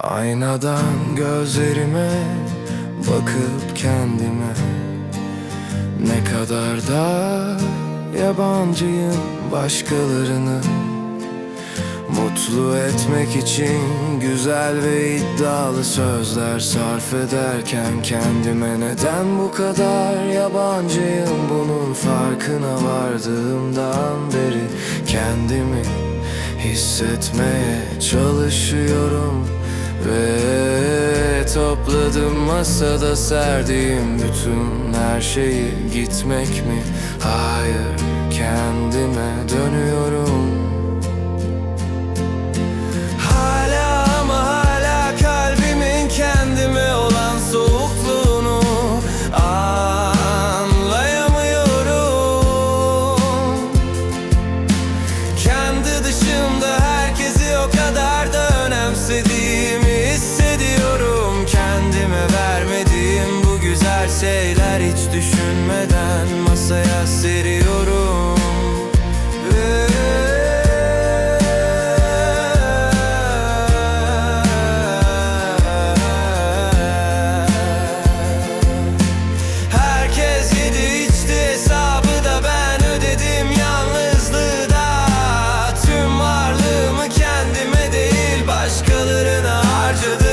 Aynadan gözlerime bakıp kendime, ne kadar da yabancıyım başkalarını. Mutlu etmek için güzel ve iddialı sözler sarf ederken kendime neden bu kadar yabancıyım, bunun farkına vardığımdan beri kendimi hissetmeye çalışıyorum. Ve topladım masada serdiğim bütün her şeyi. Gitmek mi? Hayır, kendime dönüyorum. Hala ama hala kalbimin kendime olan soğukluğunu anlayamıyorum. Kendi dışımda herkesi o kadar da önemsediğimi hissediyorum. Kendime vermediğim bu güzel şeyler hiç düşünmeden masaya seriyorum. Herkes yedi içti, hesabı da ben ödedim yalnızlığı da. Tüm varlığımı kendime değil başkalarına harcadım.